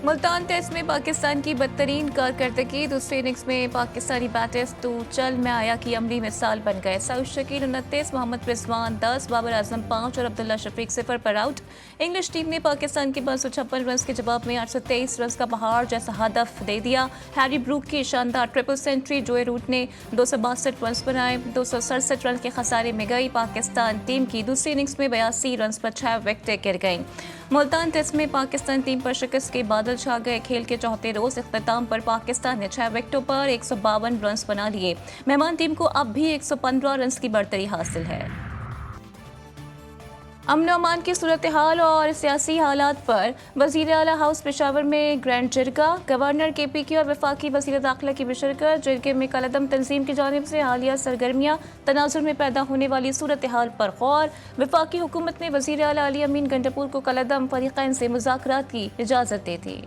Multan test में पाकिस्तान की बदतरीन कारकर्दगी। दूसरी इनिंग्स में पाकिस्तानी बैटर्स तो चल में आया कि अमली मिसाल बन गए। सऊद शकील 29, मोहम्मद रिजवान 10, बाबर आजम 5 और अब्दुल्ला शफीक 0 पर आउट। इंग्लिश टीम ने पाकिस्तान के 556 रन के जवाब में 823 रन का बहार जैसा हदफ दे दिया। हैरी ब्रूक की शानदार ट्रिपल सेंचुरी। जोए रूट ने 262 रन बनाए। 267 रन के खसारे में गई पाकिस्तान टीम की दूसरी इनिंग्स में 82 रन पर 6 विकेटें गिर गईं। मुल्तान टेस्ट में पाकिस्तान टीम पर शिकस्त के बादल छा गए। खेल के चौथे रोज इख्तिताम पर पाकिस्तान ने 6 विकेटों पर 152 रन बना लिए। मेहमान टीम को अब भी 115 रन की बढ़तरी हासिल है। अमन अमान की सूरत हाल और सियासी हालात पर वज़ीर आला हाउस पेशावर में ग्रैंड जिरगा। गवर्नर KPK और वफाकी वज़ीर दाखिला की बशरकत। जिरगे में कलअदम तंजीम की जानिब से हालिया सरगर्मियाँ, तनाजुर में पैदा होने वाली सूरत हाल पर गौर। वफाकी हुकूमत ने वज़ीर आला अली अमीन गंडापुर को कलअदम फरीक़ैन से मुज़ाकरात की इजाज़त दे दी।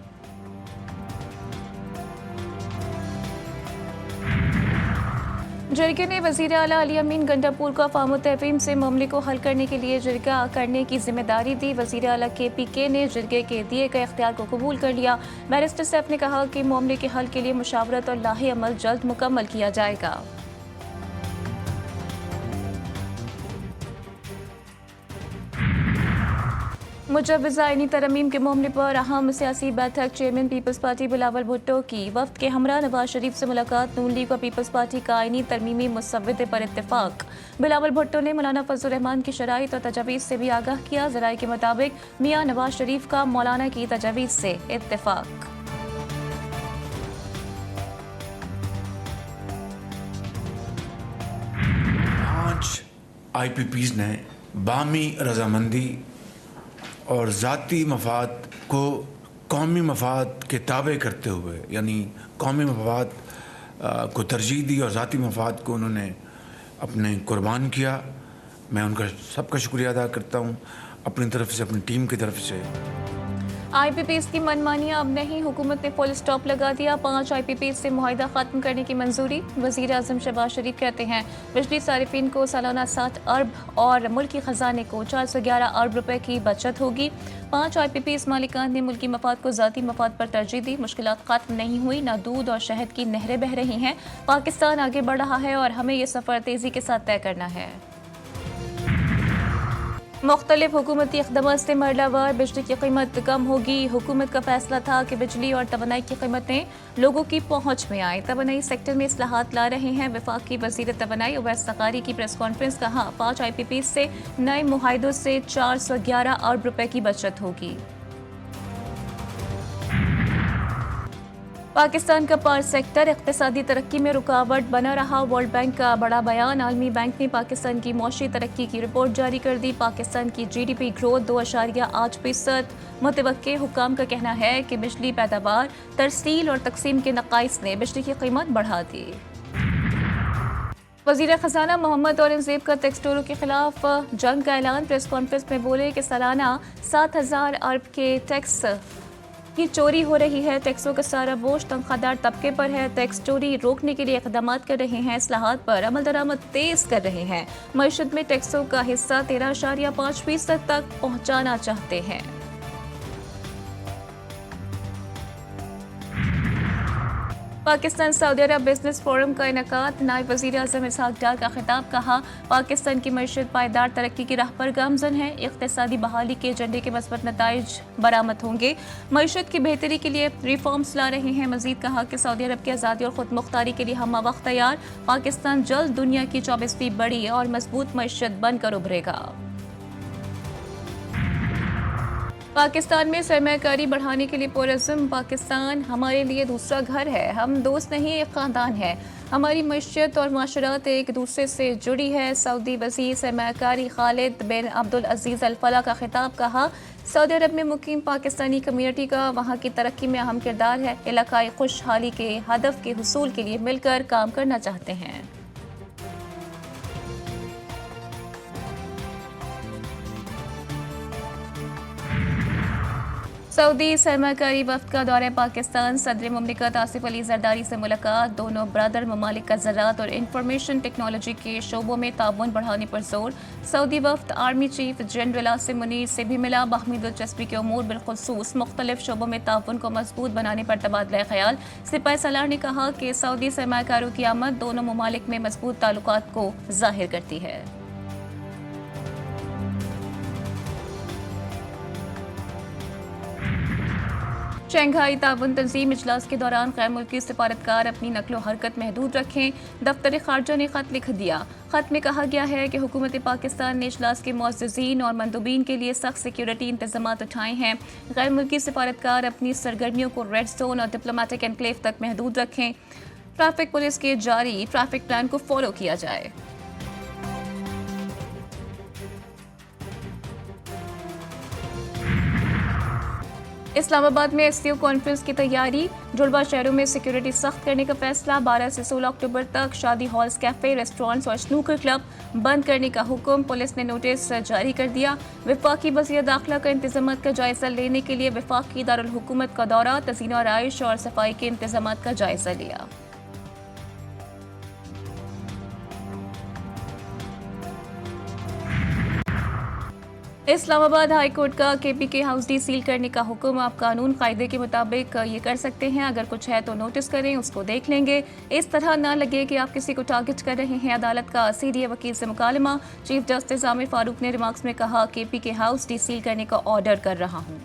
जिरगे ने वज़ीर आला अली अमीन गंडापुर को अफ़वाम तहफ़ीम से मामले को हल करने के लिए जिरगा करने की जिम्मेदारी दी। वज़ीर आला KPK ने जिरगे के दिए गए इख्तियार को कबूल कर लिया। बैरिस्टर सैफ ने कहा कि मामले के हल के लिए मुशावरत और लाहे अमल जल्द मुकम्मल किया जाएगा। मुजव्वज़ा आईनी तरमीम के मामले पर अहम सियासी बैठक। Chairman Peoples Party Bilawal Bhutto की वफ्द के हमरा नवाज शरीफ से मुलाकात। नून लीग और पीपल्स पार्टी का आईनी तरमीमी मुसव्वदे पर इत्तेफाक। बिलावल भुट्टो ने मौलाना फजल रहमान की शराइत और तजावीज़ से भी आगाह किया। ज़राए के मुताबिक मियाँ नवाज शरीफ का मौलाना की तजावीज़ से इत्तेफाक। IPPs ने बामी रजामंदी और ज़ाती मफाद को कौमी मफाद के ताबे करते हुए, यानी कौमी मफाद को तरजीह दी और ज़ाती मफाद को उन्होंने अपने कुर्बान किया। मैं उनका सबका शुक्रिया अदा करता हूँ, अपनी तरफ से, अपनी टीम की तरफ से। IPPs की मनमानियाँ अब नहीं, हुकूमत ने फुल स्टॉप लगा दिया। 5 IPPs से मुआहिदा ख़त्म करने की मंजूरी। वज़ीर आज़म शहबाज शरीफ कहते हैं बिजली सारिफिन को सालाना 7 अरब और मुल्की ख़जाने को 411 अरब रुपए की बचत होगी। 5 IPPs मालिकान ने मुल्की मफाद को ज़ाती मफाद पर तरजीह दी। मुश्किलात ख़त्म नहीं हुई, ना दूध और शहद की नहरें बह रही हैं। पाकिस्तान आगे बढ़ रहा है और हमें ये सफ़र तेज़ी के साथ तय करना है। मुख्तलिफ हुकूमती इक़दामात से मरलावार बिजली की कीमत कम होगी। हुकूमत का फैसला था कि बिजली और तवानाई की कीमतें लोगों की पहुँच में आए। तवानाई सेक्टर में इस्लाहात ला रहे हैं। वफाकी वज़ीर तवानाई उवैस ज़ग़ारी की प्रेस कॉन्फ्रेंस। कहा 5 IPPs से नए मुआहिदों से 411 अरब रुपए की बचत होगी। पाकिस्तान का पावर सेक्टर इक़्तिसादी तरक्की में रुकावट बना रहा। वर्ल्ड बैंक का बड़ा बयान। आलमी बैंक ने पाकिस्तान की मौशी तरक्की की रिपोर्ट जारी कर दी। पाकिस्तान की GDP ग्रोथ 2.8%। मुतवक्के हुक्काम का कहना है कि बिजली पैदावार, तरसील और तकसीम के नक़ाइस ने बिजली की कीमत बढ़ा दी। वज़ीर ख़ज़ाना मोहम्मद औरंगज़ेब का टैक्स चोरों के खिलाफ जंग का ऐलान। प्रेस कॉन्फ्रेंस में बोले कि सालाना 7,000 अरब के टैक्स की चोरी हो रही है। टैक्सों का सारा बोझ तनख्वाहदार तबके पर है। टैक्स चोरी रोकने के लिए इक़दाम कर रहे हैं। इस्लाहात पर अमल दरामद तेज़ कर रहे हैं। मईशत में टैक्सों का हिस्सा 13.5% तक पहुँचाना चाहते हैं। पाकिस्तान सऊदी अरब बिजनेस फोरम का इनेकाद। नायब वज़ीर आज़म इसहाक डार का खिताब। कहा पाकिस्तान की मईशत पायदार तरक्की की राह पर गामज़न है। इक़्तिसादी बहाली के एजेंडे के मस्बत नताइज बरामद होंगे। मईशत की बेहतरी के लिए रिफॉर्म्स ला रहे हैं। मज़ीद कहा कि सऊदी अरब की आज़ादी और ख़ुद मुख्तारी के लिए हम वक्त तैयार। पाकिस्तान जल्द दुनिया की 24वीं बड़ी और मजबूत मईशत बनकर उभरेगा। पाकिस्तान में सरमायाकारी बढ़ाने के लिए पुरज़्म। पाकिस्तान हमारे लिए दूसरा घर है। हम दोस्त नहीं, एक ख़ानदान है। हमारी मईशत और माशरात एक दूसरे से जुड़ी है। सऊदी वज़ीर सरमायाकारी खालिद बिन अब्दुल अज़ीज़ अल फला का खिताब। कहा सऊदी अरब में मुकीम पाकिस्तानी कम्युनिटी का वहाँ की तरक्की में अहम किरदार है। इलाकाई खुशहाली के हदफ के हुसूल के लिए मिलकर काम करना चाहते हैं। सऊदी सरमाकारी वफ्द का दौरे पाकिस्तान, सदर मुमलिकत आसिफ अली जरदारी से मुलाकात। दोनों ब्रदर ममालिक का ज़राअत और इंफॉर्मेशन टेक्नोलॉजी के शोबों में ताउन बढ़ाने पर जोर। सऊदी वफ्द army chief general Asim Munir से भी मिला। बाहमी दिलचस्पी के उमूर बिलखुसूस मुख्तलिफ शोबों में ताउन को मजबूत बनाने पर तबादला ख्याल। सिपाही सालार ने कहा कि सऊदी सरमाकारों की आमद दोनों ममालिक में मजबूत ताल्लुकात को जाहिर करती है। शंघाई ताउन तंजीम इजलास के दौरान गैर मुल्की सिफारतकार अपनी नकलो हरकत महदूद रखें। दफ्तर खारजा ने खत लिख दिया। खत में कहा गया है कि हुकूमत पाकिस्तान ने इजलास के मुअज़्ज़िज़ीन और मंदूबीन के लिए सख्त सिक्योरिटी इंतजाम उठाए हैं। गैर मुल्की सिफारतकार अपनी सरगर्मियों को रेड जोन और डिप्लोमेटिक एनक्लेव तक महदूद रखें। ट्रैफिक पुलिस के जारी ट्रैफिक प्लान को फॉलो किया जाए। इस्लामाबाद में एससीओ कॉन्फ्रेंस की तैयारी। जुड़वा शहरों में सिक्योरिटी सख्त करने का फैसला। 12 से 16 अक्टूबर तक शादी हॉल्स, कैफे, रेस्टोरेंट्स और स्नूकर क्लब बंद करने का हुक्म। पुलिस ने नोटिस जारी कर दिया। वफाकी वज़ीर दाखिला का इंतजामात का जायजा लेने के लिए वफाकी दारुल हुकूमत का दौरा। तज़ीन और आइश और सफाई के इंतजामात का जायजा लिया। इस्लामाबाद हाई कोर्ट का केपी के हाउस डी सील करने का हुक्म। आप कानून कायदे के मुताबिक ये कर सकते हैं। अगर कुछ है तो नोटिस करें, उसको देख लेंगे। इस तरह ना लगे कि आप किसी को टारगेट कर रहे हैं। अदालत का सीडीए वकील से मुकालमा। चीफ जस्टिस आमिर फारूक ने रिमार्क्स में कहा, केपी के हाउस डी सील करने का ऑर्डर कर रहा हूँ।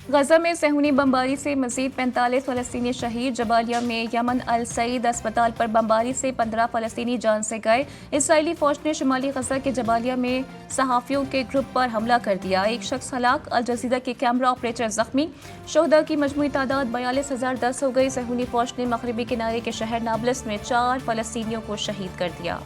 गजा में सहूनी बमबारी से मजीद 45 फ़लस्तीनी शहीद। जबालिया में यमन अल सईद अस्पताल पर बमबारी से 15 फ़लस्तीनी जान से गए। इसराइली फौज ने शुमाली गजा के जबालिया में सहाफ़ियों के ग्रुप पर हमला कर दिया। एक शख्स हलाक, अल जज़ीरा के कैमरा ऑपरेटर जख्मी। शोहदा की मजमूई तादाद 42,010 हो गई। सहूनी फौज ने मगरबी किनारे के शहर नाबलस में 4 फ़लस्तीनियों को शहीद कर दिया।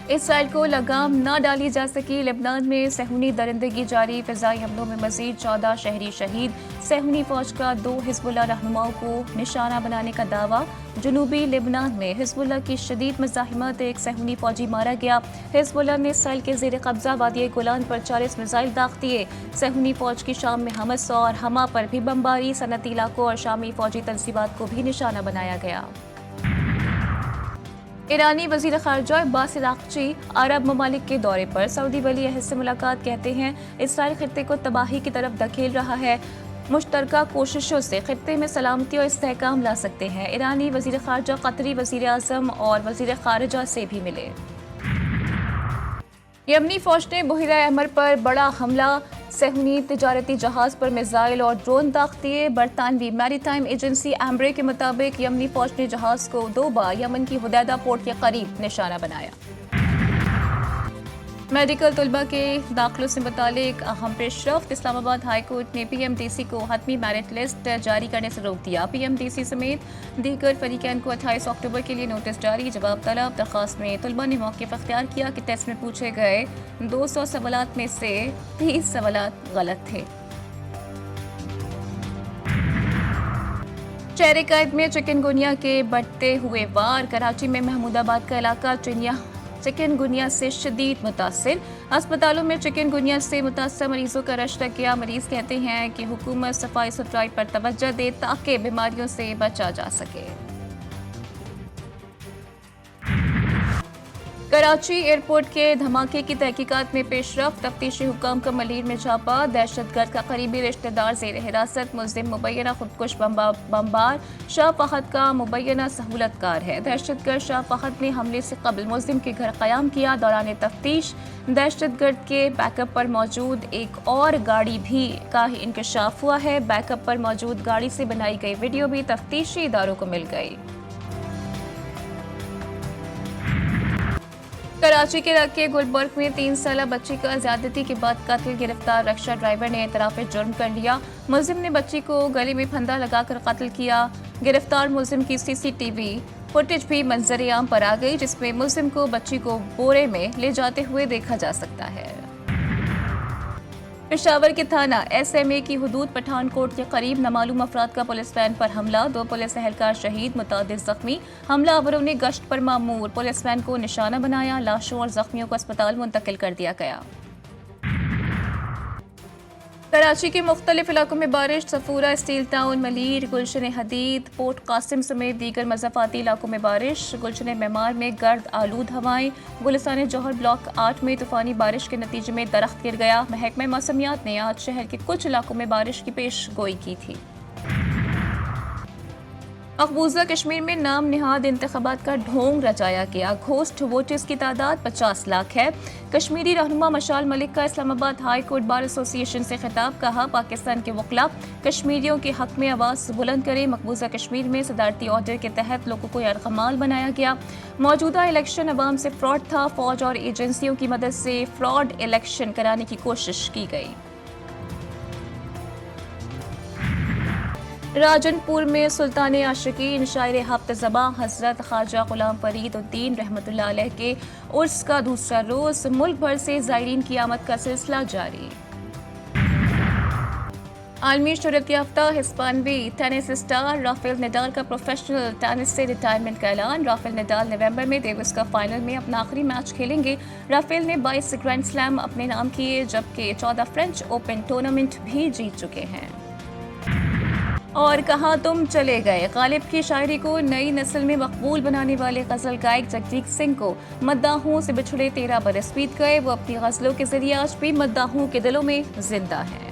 इसराइल को लगाम न डाली जा सकी। लेबनान में सहूनी दरिंदगी जारी। फ़िज़ाई हमलों में मज़ीद 14 शहरी शहीद। सहूनी फ़ौज का 2 हिज़्बुल्लाह रहनुमाओं को निशाना बनाने का दावा। जनूबी लेबनान में हिज़्बुल्लाह की शदीद मज़ाहिमत। एक सहूनी फ़ौजी मारा गया। हिज़्बुल्लाह ने इसराइल के ज़ेर कब्ज़ा वादी गोलान पर 40 मिसाइल दाग दिए। सहूनी फ़ौज की शाम में हमस और हमा पर भी बमबारी। सनती इलाकों और शामी फ़ौजी तंसीबात को भी निशाना बनाया गया। ईरानी वज़ीर ख़ारजा अब्बास अराग़ची अरब ममालिक के दौरे पर। सऊदी वली अहद से मुलाकात। कहते हैं इसराइल खित्ते को तबाही की तरफ धकेल रहा है। मुश्तरका कोशिशों से खित्ते में सलामती और इस्तेहकाम ला सकते हैं। ईरानी वज़ीर ख़ारजा कतरी वज़ीर आज़म और वज़ीर ख़ारजा से भी मिले। यमनी फौज ने बुहिरा अहमर पर बड़ा हमला। सहूनी तिजारती जहाज पर मिसाइल और ड्रोन दाग दिए। बरतानवी मैरीटाइम एजेंसी एम्ब्रे के मुताबिक यमनी फौज ने जहाज को 2 बार यमन की हुदैदा पोर्ट के करीब निशाना बनाया। मेडिकल तलबा के दाखिलों से मुतालिक अहम पेशरफ्त। इस्लामाबाद हाई कोर्ट ने पीएमडीसी को हतमी मेरिट लिस्ट जारी करने से रोक दिया। पीएमडीसी समेत दीगर फरीकैन को 28 अक्टूबर के लिए नोटिस जारी। जवाब तलब दरख्वास्त में तलबा ने मौक़िफ़ अख्तियार किया कि टेस्ट में पूछे गए 200 सवालात में से 30 सवालात गलत थे। शहर कैद में चिकनगुनिया के बढ़ते हुए वार। कराची में महमूदाबाद का इलाका चिकनगुनिया से शदीद मुतासिर। अस्पतालों में चिकनगुनिया से मुतासर मरीजों का रश लग गया। मरीज कहते हैं कि हुकूमत सफाई सुथराई पर तवज्जो दे ताकि बीमारियों से बचा जा सके। कराची एयरपोर्ट के धमाके की तहकीकात में पेशरफ्त। तफ्तीशी हुकाम का मलीर में छापा। दहशतगर्द का करीबी रिश्तेदार ज़ेर हिरासत। मुल्ज़िम मुबैना खुदकुश बमबार शाह फहद का मुबैना सहूलतकार है। दहशतगर्द शाह फहद ने हमले से कबल मुल्ज़िम के घर क़याम किया। दौरान तफ्तीश दहशतगर्द के बैकअप पर मौजूद एक और गाड़ी भी का इंकशाफ हुआ है। बैकअप पर मौजूद गाड़ी से बनाई गई वीडियो भी तफ्तीशी इदारों को मिल गई। कराची के इलाके गुलबर्ग में 3 साला बच्ची का ज्यादती के बाद कत्ल। गिरफ्तार रक्षा ड्राइवर ने एतराफ़ जुर्म कर लिया। मुल्जिम ने बच्ची को गले में फंदा लगाकर कत्ल किया। गिरफ्तार मुल्जिम की सीसीटीवी फुटेज भी मंजर आम पर आ गई, जिसमें मुल्जिम को बच्ची को बोरे में ले जाते हुए देखा जा सकता है। पेशावर के थाना एसएमए की हुदूद पठानकोट के करीब नामालूम अफराद का पुलिस वैन पर हमला। 2 पुलिस एहलकार शहीद, मुतादिद जख्मी। हमलावरों ने गश्त पर मामूर पुलिस वैन को निशाना बनाया। लाशों और जख्मियों को अस्पताल मुंतकिल कर दिया गया। कराची के मुख्तलिफ इलाकों में बारिश। सफूरा, स्टील टाउन, मलीर, गुलशन हदीद, पोर्ट कासिम समेत दीगर मज़ाफ़ाती इलाकों में बारिश। गुलशन मेमार में गर्द आलूद हवाएं। गुलिस्तान जौहर ब्लॉक 8 में तूफ़ानी बारिश के नतीजे में दरख्त गिर गया। महकमा मौसमियात ने आज शहर के कुछ इलाकों में बारिश की पेश गोई की थी। मकबूजा कश्मीर में नाम निहाद इंतखाबात का ढोंग रचाया गया। घोस्ट वोटर्स की तादाद 50 लाख है। कश्मीरी रहनुमा मशाल मलिक का Islamabad high court bar association से खिताब। कहा, पाकिस्तान के वकला कश्मीरियों के हक में आवाज़ बुलंद करें। मकबूजा कश्मीर में सदारती ऑर्डर के तहत लोगों को यरगमाल बनाया गया। मौजूदा इलेक्शन अवाम से फ्रॉड था। फौज और एजेंसियों की मदद से फ्रॉड इलेक्शन कराने की कोशिश की गई। राजनपुर में सुल्तान आशिकीन शायर हफ्त ज़बां हज़रत ख्वाजा गुलाम फरीद उद्दीन रहमतुल्लाह अलैह के उर्स का दूसरा रोज़। मुल्क भर से ज़ायरीन की आमद का सिलसिला जारी। आलमी शोहरत याफ्ता हिस्पानवी टेनिस स्टार राफेल नडाल का प्रोफेशनल टेनिस से रिटायरमेंट का ऐलान। राफेल नडाल नवंबर में डेविस कप फाइनल में अपना आखिरी मैच खेलेंगे। राफेल ने 22 ग्रैंड स्लैम अपने नाम किए, जबकि 14 फ्रेंच ओपन टूर्नामेंट भी जीत चुके हैं। और कहाँ तुम चले गए, गालिब की शायरी को नई नस्ल में मकबूल बनाने वाले गज़ल गायक जगजीत सिंह को मद्दाहों से बिछड़े 13 बरस बीत गए। वो अपनी गज़लों के जरिए आज भी मद्दाहों के दिलों में जिंदा हैं।